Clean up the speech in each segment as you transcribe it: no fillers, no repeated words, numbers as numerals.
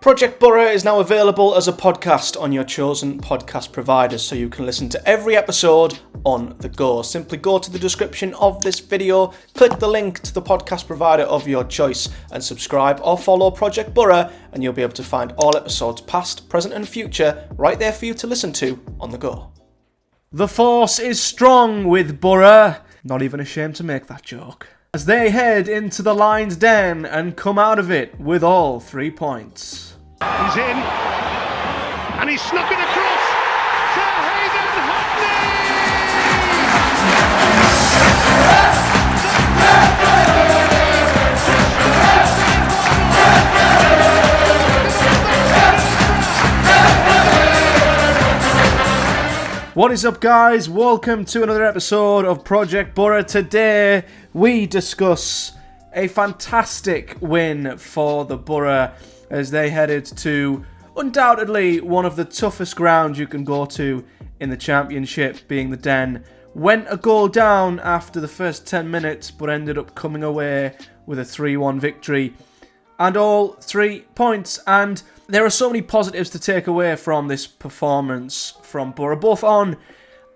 Project Boro is now available as a podcast on your chosen podcast providers, so you can listen to every episode on the go. Simply go to the description of this video, click the link to the podcast provider of your choice, and subscribe or follow Project Boro, and you'll be able to find all episodes past, present and future right there for you to listen to on the go. The Forss is strong with Boro. Not even ashamed to make that joke. As they head into the Lion's Den and come out of it with all 3 points. He's in, and he's snuck it across to Hayden What is up, guys? Welcome to another episode of Project Boro. Today we discuss a fantastic win for the Boro as they headed to undoubtedly one of the toughest grounds you can go to in the Championship, being the Den. Went a goal down after the first 10 minutes, but ended up coming away with a 3-1 victory and all 3 points. And there are so many positives to take away from this performance from Boro, both on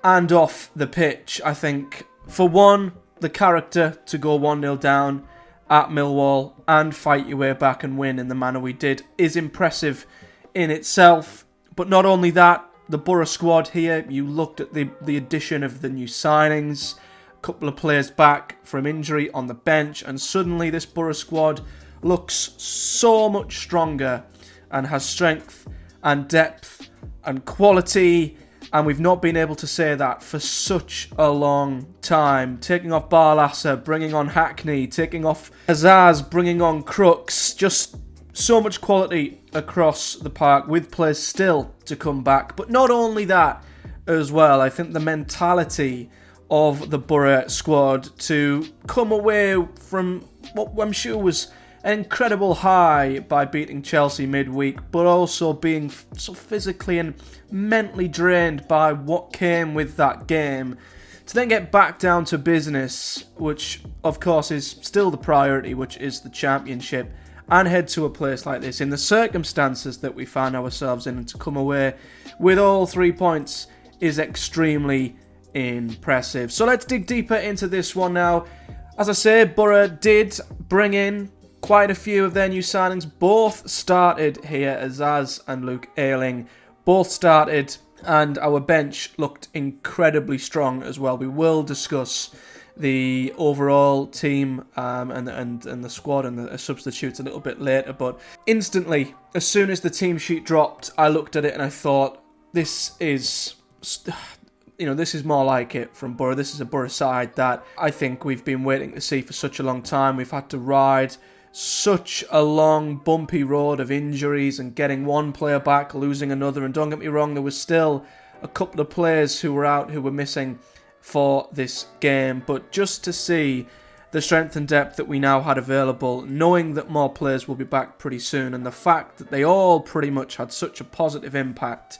and off the pitch. I think, for one, the character to go 1-0 down at Millwall and fight your way back and win in the manner we did is impressive in itself. But not only that, the Boro squad here, you looked at the addition of the new signings, a couple of players back from injury on the bench, and suddenly this Boro squad looks so much stronger and has strength and depth and quality, and we've not been able to say that for such a long time. Taking off Barlasser, bringing on Hackney, taking off Azaz, bringing on Crooks, just so much quality across the park with players still to come back. But not only that as well, I think the mentality of the Boro squad to come away from what I'm sure was an incredible high by beating Chelsea midweek, but also being so physically and mentally drained by what came with that game, to then get back down to business, which of course is still the priority, which is the Championship, and head to a place like this in the circumstances that we found ourselves in, and to come away with all 3 points is extremely impressive. So let's dig deeper into this one now. As I say, Boro did bring in quite a few of their new signings. Both started here, Azaz and Luke Ayling. Both started, and our bench looked incredibly strong as well. We will discuss the overall team and the squad and the substitutes a little bit later, but instantly, as soon as the team sheet dropped, I looked at it and I thought, this is more like it from Boro. This is a Boro side that I think we've been waiting to see for such a long time. We've had to ride such a long, bumpy road of injuries and getting one player back, losing another. And don't get me wrong, there was still a couple of players who were out, who were missing for this game. But just to see the strength and depth that we now had available, knowing that more players will be back pretty soon, and the fact that they all pretty much had such a positive impact,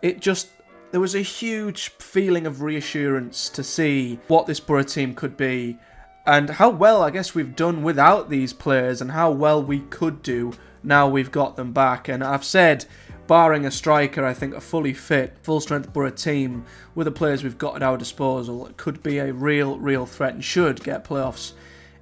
there was a huge feeling of reassurance to see what this Boro team could be, and how well I guess we've done without these players, and how well we could do now we've got them back. And I've said, barring a striker, I think a fully fit, full-strength Boro team with the players we've got at our disposal could be a real threat and should get playoffs,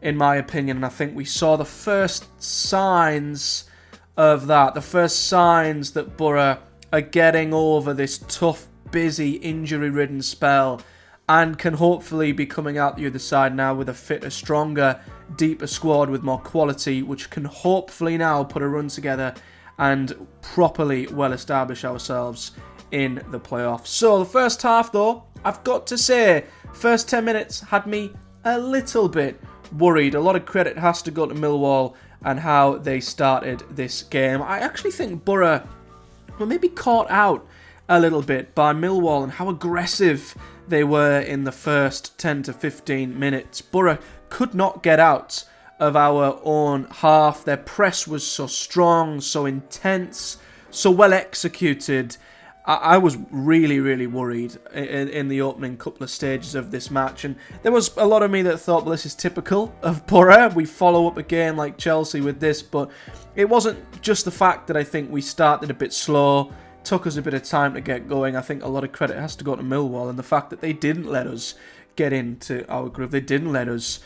in my opinion. And I think we saw the first signs of that, the first signs that Boro are getting over this tough, busy, injury-ridden spell, and can hopefully be coming out the other side now with a fitter, stronger, deeper squad with more quality, which can hopefully now put a run together and properly well establish ourselves in the playoffs. So the first half, though, I've got to say, first 10 minutes had me a little bit worried. A lot of credit has to go to Millwall and how they started this game. I actually think Boro were maybe caught out a little bit by Millwall and how aggressive they were in the first 10 to 15 minutes. Boro could not get out of our own half. Their press was so strong, so intense, so well executed, I was really, really worried in the opening couple of stages of this match. And there was a lot of me that thought, well, this is typical of Boro. We follow up again like Chelsea with this. But it wasn't just the fact that I think we started a bit slow. Took us a bit of time to get going. I think a lot of credit has to go to Millwall. And the fact that they didn't let us get into our groove. They didn't let us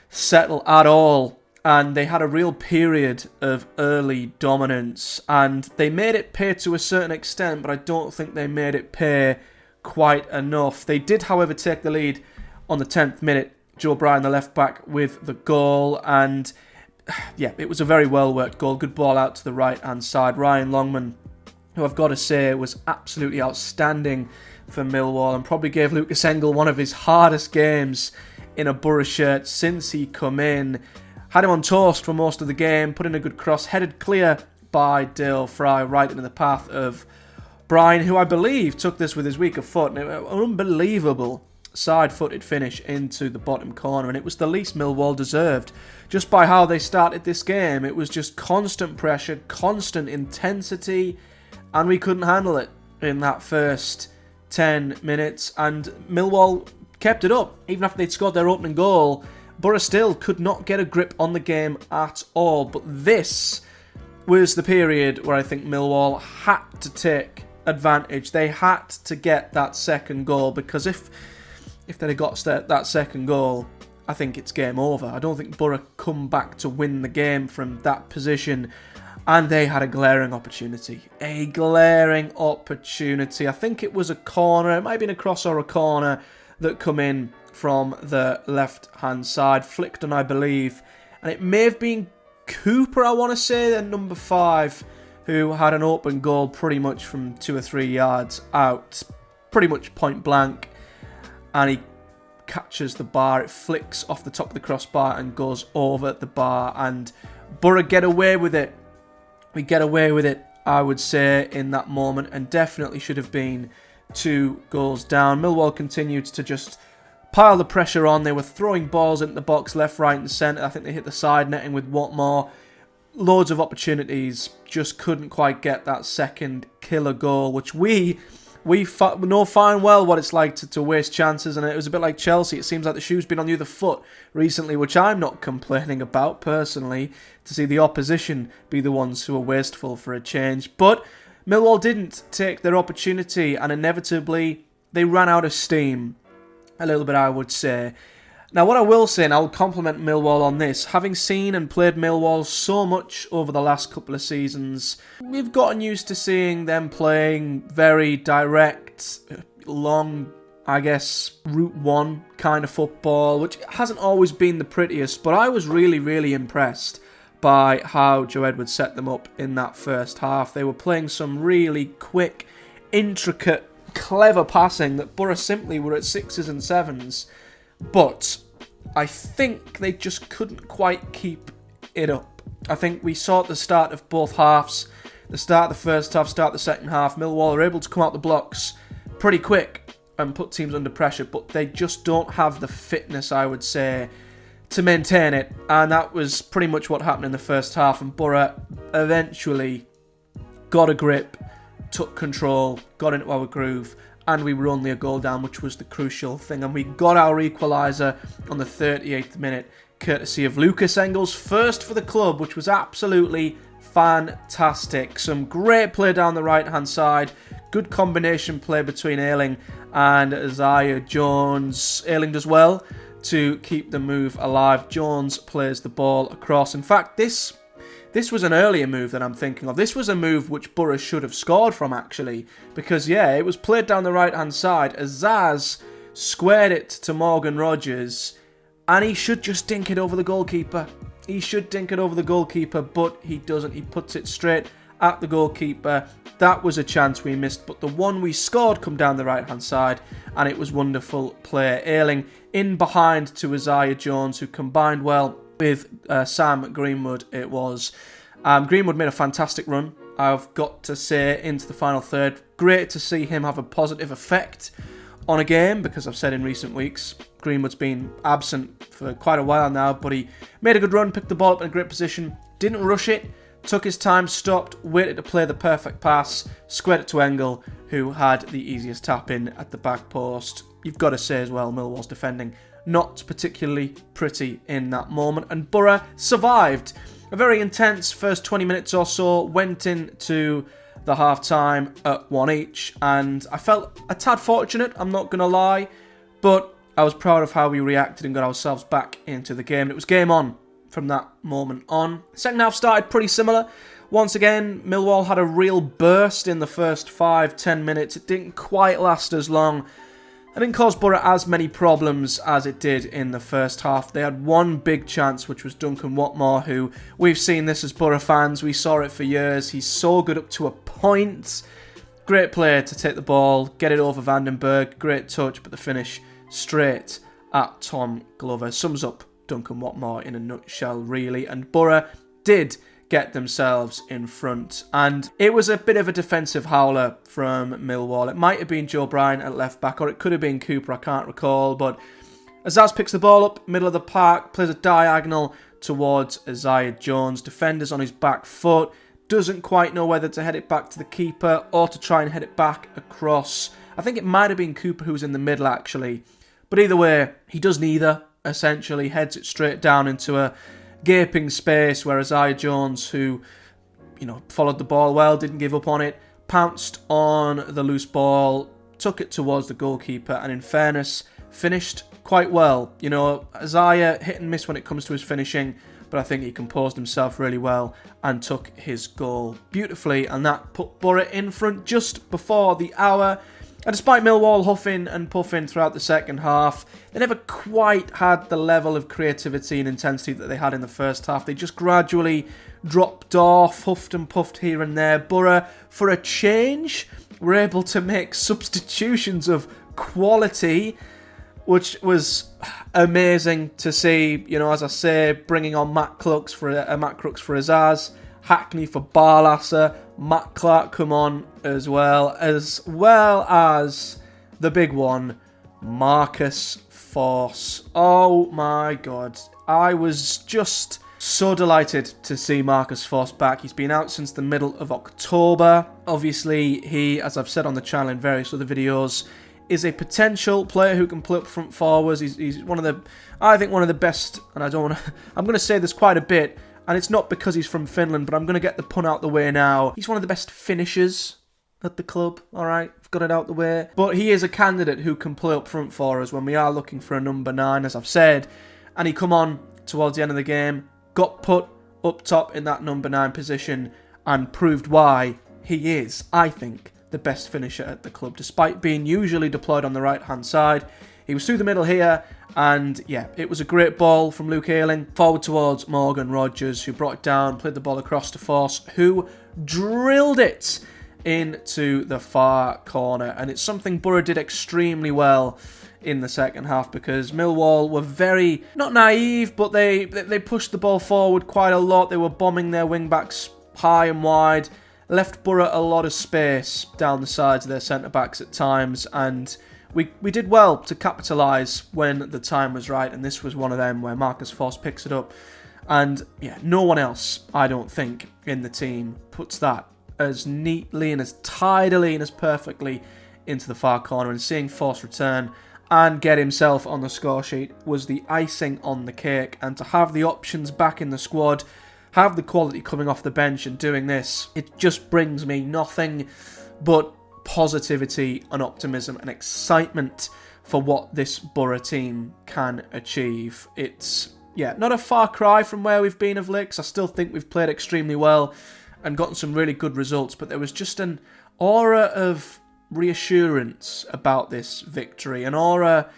settle at all. And they had a real period of early dominance. And they made it pay to a certain extent, but I don't think they made it pay quite enough. They did, however, take the lead on the 10th minute. Joe Bryan, the left-back, with the goal. And, yeah, it was a very well-worked goal. Good ball out to the right-hand side. Ryan Longman, who I've got to say was absolutely outstanding for Millwall and probably gave Lucas Engel one of his hardest games in a Boro shirt since he come in. Had him on toast for most of the game, put in a good cross, headed clear by Dale Fry right into the path of Bryan, who I believe took this with his weaker foot. And an unbelievable side-footed finish into the bottom corner, and it was the least Millwall deserved. Just by how they started this game, it was just constant pressure, constant intensity, and we couldn't handle it in that first 10 minutes. And Millwall kept it up, even after they'd scored their opening goal. Boro still could not get a grip on the game at all. But this was the period where I think Millwall had to take advantage. They had to get that second goal, because if they'd have got that second goal, I think it's game over. I don't think Boro come back to win the game from that position. And they had a glaring opportunity. A glaring opportunity. I think it was a corner. It might have been a cross or a corner that come in from the left-hand side. Flicked on, I believe. And it may have been Cooper, I want to say, the number 5, who had an open goal pretty much from 2 or 3 yards out. Pretty much point blank. And he catches the bar. It flicks off the top of the crossbar and goes over the bar. And Boro get away with it. We get away with it, I would say, in that moment. And definitely should have been 2 goals down. Millwall continued to just pile the pressure on. They were throwing balls into the box left, right and centre. I think they hit the side netting with Watmore. Loads of opportunities. Just couldn't quite get that second killer goal, which we know fine well what it's like to waste chances. And it was a bit like Chelsea. It seems like the shoe's been on the other foot recently, which I'm not complaining about personally, to see the opposition be the ones who are wasteful for a change. But Millwall didn't take their opportunity, and inevitably they ran out of steam. A little bit, I would say. Now, what I will say, and I'll compliment Millwall on this, having seen and played Millwall so much over the last couple of seasons, we've gotten used to seeing them playing very direct, long, I guess, Route 1 kind of football, which hasn't always been the prettiest, but I was really, really impressed by how Joe Edwards set them up in that first half. They were playing some really quick, intricate, clever passing that Boro simply were at 6s and 7s, but I think they just couldn't quite keep it up. I think we saw at the start of both halves, the start of the first half, start of the second half, Millwall are able to come out the blocks pretty quick and put teams under pressure, but they just don't have the fitness, I would say, to maintain it. And that was pretty much what happened in the first half, and Boro eventually got a grip, took control, got into our groove, and we were only a goal down, which was the crucial thing. And we got our equaliser on the 38th minute, courtesy of Lucas Engel's first for the club, which was absolutely fantastic. Some great play down the right-hand side, good combination play between Ayling and Isaiah Jones. Ayling does well to keep the move alive. Jones plays the ball across. In fact, this was an earlier move that I'm thinking of. This was a move which Boro should have scored from, actually. Because, yeah, it was played down the right-hand side. Azaz squared it to Morgan Rogers, and he should just dink it over the goalkeeper. He should dink it over the goalkeeper, but he doesn't. He puts it straight at the goalkeeper. That was a chance we missed, but the one we scored come down the right-hand side, and it was wonderful play. Ayling in behind to Isaiah Jones, who combined well with Sam Greenwood. It was Greenwood made a fantastic run, I've got to say, into the final third. Great to see him have a positive effect on a game, because I've said in recent weeks Greenwood's been absent for quite a while now, but he made a good run, picked the ball up in a great position, didn't rush it, took his time, stopped, waited to play the perfect pass, squared it to Engel, who had the easiest tap in at the back post. You've got to say as well, Millwall's defending not particularly pretty in that moment, and Boro survived. A very intense first 20 minutes or so, went into the half-time at 1 each, and I felt a tad fortunate, I'm not going to lie, but I was proud of how we reacted and got ourselves back into the game. It was game on from that moment on. Second half started pretty similar. Once again, Millwall had a real burst in the first 5-10 minutes. It didn't quite last as long. It didn't cause Boro as many problems as it did in the first half. They had one big chance, which was Duncan Watmore, who we've seen this as Boro fans. We saw it for years. He's so good up to a point. Great player to take the ball, get it over Vandenberg. Great touch, but the finish straight at Tom Glover. Sums up Duncan Watmore in a nutshell, really. And Boro did get themselves in front, and it was a bit of a defensive howler from Millwall. It might have been Joe Bryan at left back, or it could have been Cooper, I can't recall, but Azaz picks the ball up, middle of the park, plays a diagonal towards Isaiah Jones. Defender's on his back foot, doesn't quite know whether to head it back to the keeper or to try and head it back across. I think it might have been Cooper who was in the middle, actually, but either way, he does neither, essentially, heads it straight down into a gaping space where Isaiah Jones, who, followed the ball well, didn't give up on it, pounced on the loose ball, took it towards the goalkeeper, and in fairness, finished quite well. Isaiah hit and miss when it comes to his finishing, but I think he composed himself really well and took his goal beautifully, and that put Boro in front just before the hour. And despite Millwall huffing and puffing throughout the second half, they never quite had the level of creativity and intensity that they had in the first half. They just gradually dropped off, huffed and puffed here and there. Boro, for a change, were able to make substitutions of quality, which was amazing to see. As I say, bringing on Matt Crooks for Azaz, Hackney for Barlasser, Matt Clark come on as well as the big one, Marcus Forss. Oh my God. I was just so delighted to see Marcus Forss back. He's been out since the middle of October. Obviously, he, as I've said on the channel in various other videos, is a potential player who can play up front forwards. He's one of the best, and I'm going to say this quite a bit, and it's not because he's from Finland, but I'm going to get the pun out the way now. He's one of the best finishers at the club, alright? I've got it out the way. But he is a candidate who can play up front for us when we are looking for a number 9, as I've said. And he come on towards the end of the game, got put up top in that number 9 position, and proved why he is, I think, the best finisher at the club. Despite being usually deployed on the right-hand side, he was through the middle here, and yeah, it was a great ball from Luke Ayling, forward towards Morgan Rogers, who brought it down, played the ball across to Forss, who drilled it into the far corner. And it's something Boro did extremely well in the second half, because Millwall were very, not naive, but they pushed the ball forward quite a lot. They were bombing their wing-backs high and wide, left Boro a lot of space down the sides of their centre-backs at times, and we did well to capitalise when the time was right, and this was one of them where Marcus Forss picks it up. And yeah, no one else, I don't think, in the team puts that as neatly and as tidily and as perfectly into the far corner. And seeing Forss return and get himself on the score sheet was the icing on the cake. And to have the options back in the squad, have the quality coming off the bench and doing this, it just brings me nothing but positivity and optimism and excitement for what this Boro team can achieve. It's, yeah, not a far cry from where we've been of late, 'cause I still think we've played extremely well and gotten some really good results, but there was just an aura of reassurance about this victory, an aura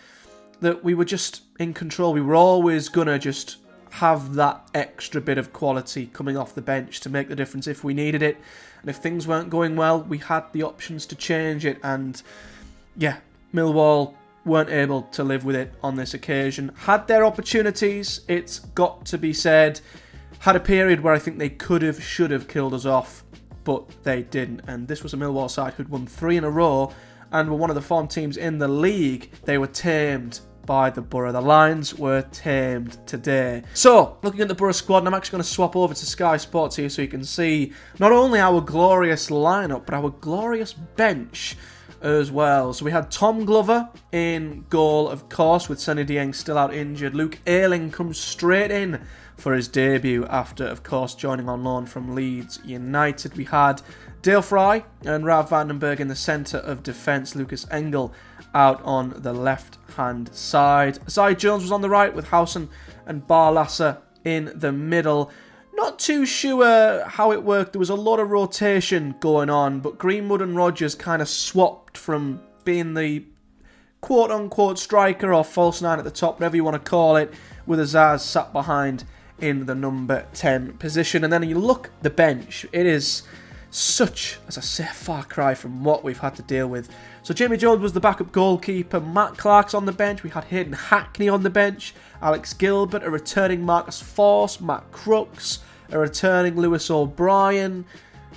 that we were just in control. We were always going to just have that extra bit of quality coming off the bench to make the difference if we needed it. And if things weren't going well, we had the options to change it. And yeah, Millwall weren't able to live with it on this occasion. Had their opportunities, it's got to be said. Had a period where I think they could have, should have killed us off, but they didn't. And this was a Millwall side who'd won 3 in a row and were one of the form teams in the league. They were tamed by the Boro. The Lions were tamed today. So, looking at the Boro squad, and I'm actually going to swap over to Sky Sports here so you can see not only our glorious lineup, but our glorious bench as well. So we had Tom Glover in goal, of course, with Sonny Dieng still out injured. Luke Ayling comes straight in for his debut after, of course, joining on loan from Leeds United. We had Dale Fry and Rav Vandenberg in the centre of defence. Lucas Engel out on the left-hand side. Zai Jones was on the right with Howson and Barlasser in the middle. Not too sure how it worked. There was a lot of rotation going on, but Greenwood and Rogers kind of swapped from being the quote-unquote striker or false nine at the top, whatever you want to call it, with Azaz sat behind in the number 10 position. And then you look at the bench, it is such, as I say, a far cry from what we've had to deal with. So Jamie Jones was the backup goalkeeper. Matt Clark's on the bench. We had Hayden Hackney on the bench. Alex Gilbert, a returning Marcus Forss. Matt Crooks, a returning Lewis O'Brien.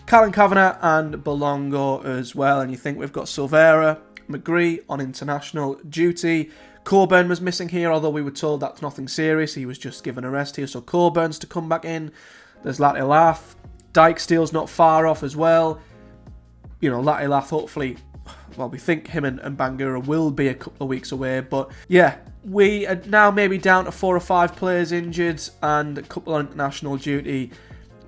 Callum Kavanagh and Bolongo as well. And you think we've got Silvera, McGree on international duty. Coburn was missing here, although we were told that's nothing serious. He was just given a rest here. So Coburn's to come back in. There's Latilath. Dykesteel's not far off as well. You know, Latilath hopefully, well, we think him and Bangura will be a couple of weeks away. But yeah, we are now maybe down to 4 or 5 players injured and a couple on international duty.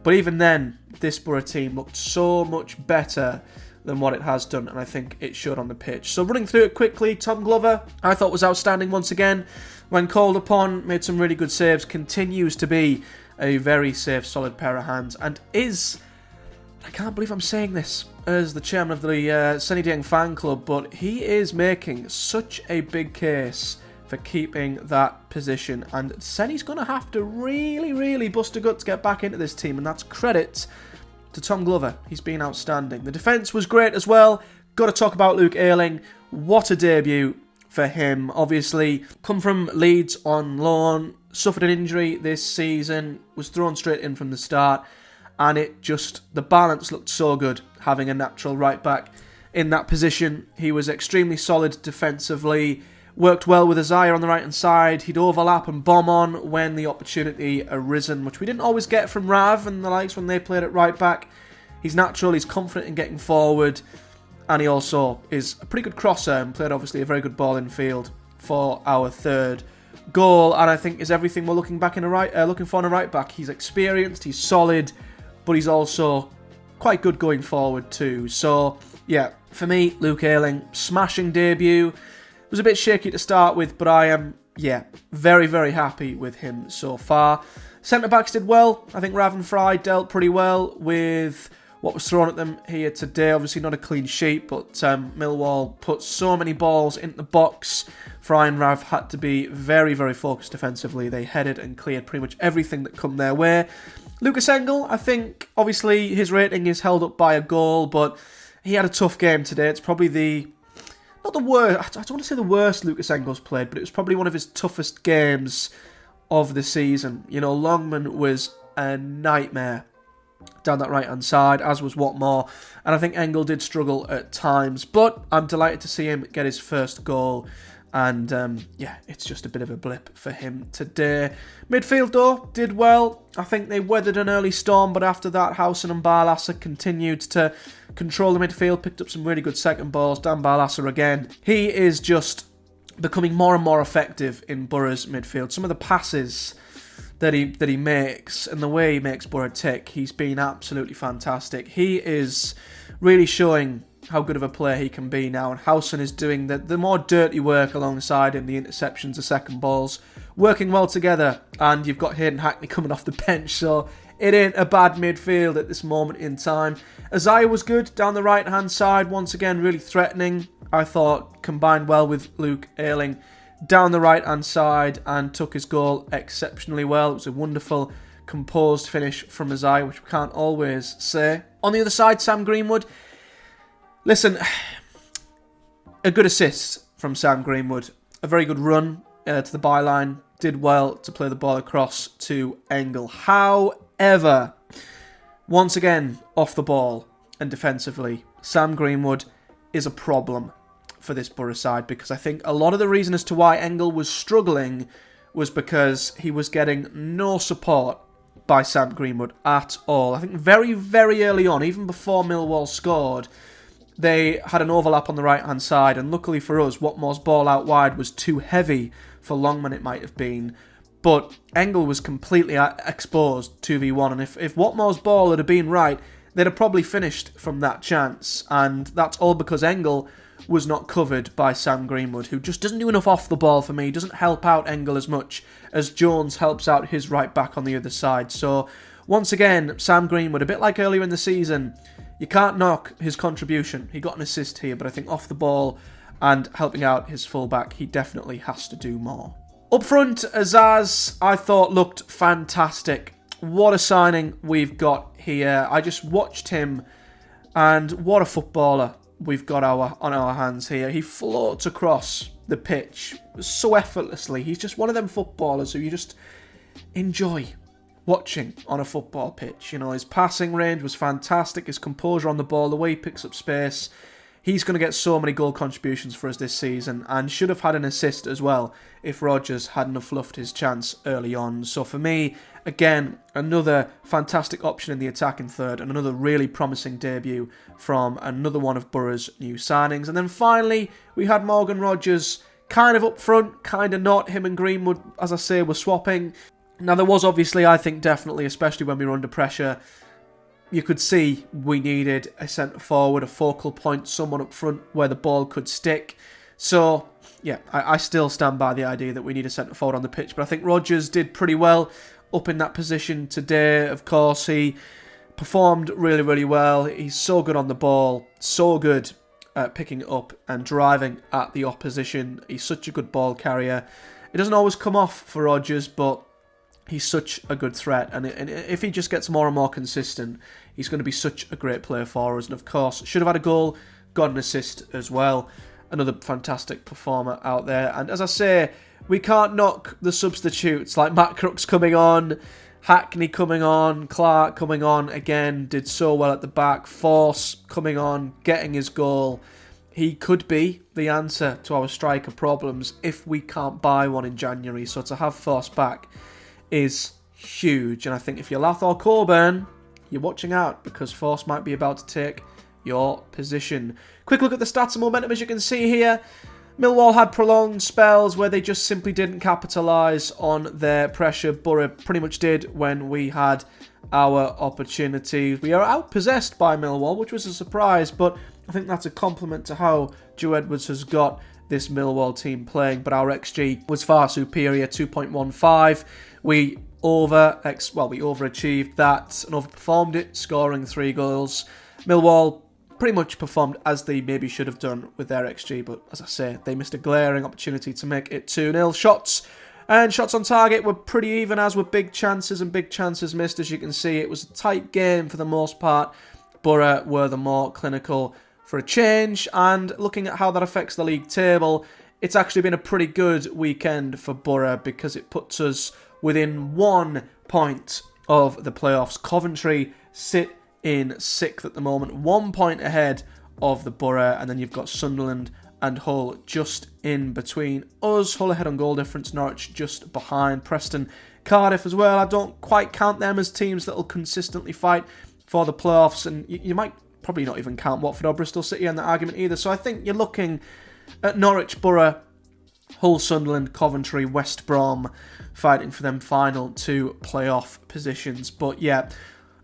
But even then, this Boro team looked so much better than what it has done, and I think it showed on the pitch. So running through it quickly, Tom Glover, I thought was outstanding once again. When called upon, made some really good saves, continues to be a very safe, solid pair of hands, and is, I can't believe I'm saying this as the chairman of the Sonny Dieng fan club, but he is making such a big case for keeping that position, and Sonny's going to have to really bust a gut to get back into this team, and that's credit to Tom Glover. He's been outstanding. The defence was great as well. Got to talk about Luke Ayling. What a debut for him. Obviously, come from Leeds on loan, suffered an injury this season, was thrown straight in from the start, and it just, the balance looked so good having a natural right back in that position. He was extremely solid defensively, worked well with Isaiah on the right hand side. He'd overlap and bomb on when the opportunity arisen, which we didn't always get from Rav and the likes when they played at right back. He's natural, he's confident in getting forward, and he also is a pretty good crosser and played obviously a very good ball in field for our third goal, and I think is everything we're looking for in a right back. He's experienced, he's solid, but he's also quite good going forward too. So yeah, for me, Luke Ayling, smashing debut. Was a bit shaky to start with, but I am, very happy with him so far. Centre-backs did well. I think Rav and Fry dealt pretty well with what was thrown at them here today. Obviously not a clean sheet, but Millwall put so many balls into the box. Fry and Rav had to be very focused defensively. They headed and cleared pretty much everything that come their way. Lucas Engel, I think, obviously his rating is held up by a goal, but he had a tough game today. It's probably not the worst, I don't want to say the worst Lucas Engel's played, but it was probably one of his toughest games of the season. You know, Longman was a nightmare down that right-hand side, as was Watmore, and I think Engel did struggle at times, but I'm delighted to see him get his first goal, and it's just a bit of a blip for him today. Midfield, though, did well. I think they weathered an early storm, but after that, Howson and Barlasser continued to control the midfield, picked up some really good second balls. Dan Barlasser again. He is just becoming more and more effective in Boro's midfield. Some of the passes that he makes and the way he makes Boro tick, he's been absolutely fantastic. He is really showing how good of a player he can be now, and Howson is doing the more dirty work alongside him, the interceptions, the second balls, working well together, and you've got Hayden Hackney coming off the bench, so it ain't a bad midfield at this moment in time. Isaiah was good down the right hand side, once again really threatening. I thought combined well with Luke Ayling down the right hand side and took his goal exceptionally well. It was a wonderful composed finish from Isaiah, which we can't always say. On the other side, Sam Greenwood, listen, a good assist from Sam Greenwood, a very good run to the byline, did well to play the ball across to Engel. However, once again, off the ball and defensively, Sam Greenwood is a problem for this Boro side, because I think a lot of the reason as to why Engel was struggling was because he was getting no support by Sam Greenwood at all. I think very, very early on, even before Millwall scored, they had an overlap on the right-hand side, and luckily for us, Watmore's ball out wide was too heavy for Longman, it might have been. But Engel was completely exposed 2v1, and if Watmore's ball had been right, they'd have probably finished from that chance. And that's all because Engel was not covered by Sam Greenwood, who just doesn't do enough off the ball for me. He doesn't help out Engel as much as Jones helps out his right back on the other side. So once again, Sam Greenwood, a bit like earlier in the season, you can't knock his contribution. He got an assist here, but I think off the ball and helping out his fullback, he definitely has to do more. Up front, Azaz, I thought looked fantastic. What a signing we've got here. I just watched him, and what a footballer we've got on our hands here. He floats across the pitch so effortlessly. He's just one of them footballers who you just enjoy watching on a football pitch. You know, his passing range was fantastic, his composure on the ball, the way he picks up space. He's going to get so many goal contributions for us this season, and should have had an assist as well if Rodgers hadn't have fluffed his chance early on. So for me, again, another fantastic option in the attacking third, and another really promising debut from another one of Boro's new signings. And then finally, we had Morgan Rodgers, kind of up front, kind of not. Him and Greenwood, as I say, were swapping. Now, there was obviously, I think, definitely, especially when we were under pressure, you could see we needed a centre-forward, a focal point, someone up front where the ball could stick. So, yeah, I still stand by the idea that we need a centre-forward on the pitch. But I think Rodgers did pretty well up in that position today. Of course, he performed really, really well. He's so good on the ball, so good at picking it up and driving at the opposition. He's such a good ball carrier. It doesn't always come off for Rodgers, but he's such a good threat, and if he just gets more and more consistent, he's going to be such a great player for us. And of course, should have had a goal, got an assist as well. Another fantastic performer out there. And as I say, we can't knock the substitutes, like Matt Crooks coming on, Hackney coming on, Clark coming on again, did so well at the back, Forss coming on, getting his goal. He could be the answer to our striker problems if we can't buy one in January. So to have Forss back is huge, and I think if you're Lath or Coburn, you're watching out, because Forss might be about to take your position. Quick look at the stats and momentum. As you can see here, Millwall had prolonged spells where they just simply didn't capitalise on their pressure. Boro pretty much did when we had our opportunities. We are outpossessed by Millwall, which was a surprise, but I think that's a compliment to how Joe Edwards has got this Millwall team playing. But our XG was far superior, 2.15. We overachieved that and overperformed it, scoring 3 goals. Millwall pretty much performed as they maybe should have done with their XG, but as I say, they missed a glaring opportunity to make it 2-0. Shots on target were pretty even, as were big chances missed. As you can see, it was a tight game for the most part. Boro were the more clinical for a change, and looking at how that affects the league table, it's actually been a pretty good weekend for Boro, because it puts us within 1 point of the playoffs. Coventry sit in 6th at the moment, 1 point ahead of the Boro, and then you've got Sunderland and Hull just in between us. Hull ahead on goal difference, Norwich just behind, Preston, Cardiff as well. I don't quite count them as teams that will consistently fight for the playoffs, and you might probably not even count Watford or Bristol City in that argument either. So I think you're looking at Norwich, Boro, Hull, Sunderland, Coventry, West Brom fighting for them final 2 playoff positions. But yeah,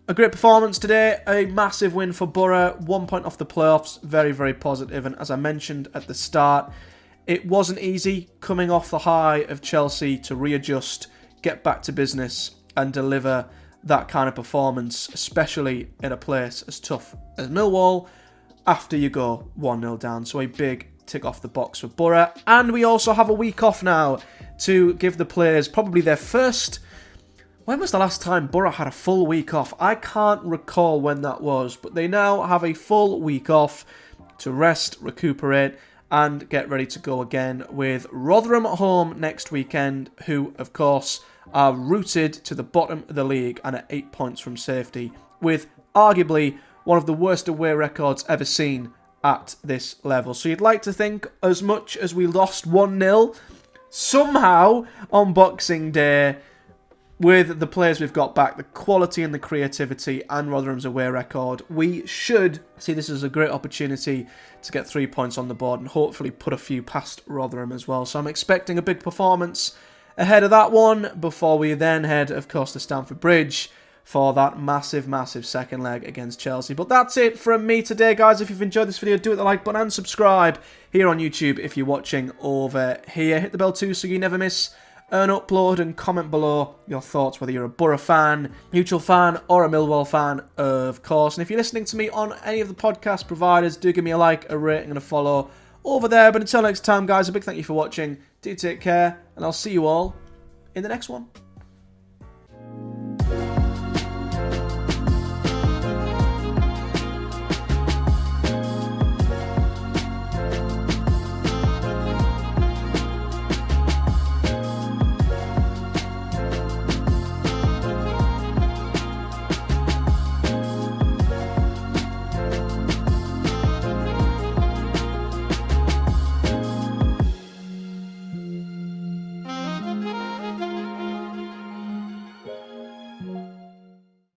a great performance today, a massive win for Boro, 1 point off the playoffs, very, very positive. And as I mentioned at the start, it wasn't easy coming off the high of Chelsea to readjust, get back to business and deliver that kind of performance, especially in a place as tough as Millwall after you go 1-0 down. So a big tick off the box for Boro. And we also have a week off now to give the players probably their first... When was the last time Boro had a full week off? I can't recall when that was, but they now have a full week off to rest, recuperate, and get ready to go again with Rotherham at home next weekend, who, of course, are rooted to the bottom of the league and at 8 points from safety, with arguably one of the worst away records ever seen at this level. So you'd like to think, as much as we lost 1-0, somehow on Boxing Day, with the players we've got back, the quality and the creativity, and Rotherham's away record, we should see this as a great opportunity to get 3 points on the board and hopefully put a few past Rotherham as well. So I'm expecting a big performance ahead of that one before we then head, of course, to Stamford Bridge for that massive, massive second leg against Chelsea. But that's it from me today, guys. If you've enjoyed this video, do hit the like button and subscribe here on YouTube if you're watching over here. Hit the bell too so you never miss an upload, and comment below your thoughts, whether you're a Boro fan, neutral fan, or a Millwall fan, of course. And if you're listening to me on any of the podcast providers, do give me a like, a rating, and a follow over there. But until next time, guys, a big thank you for watching. Do take care, and I'll see you all in the next one.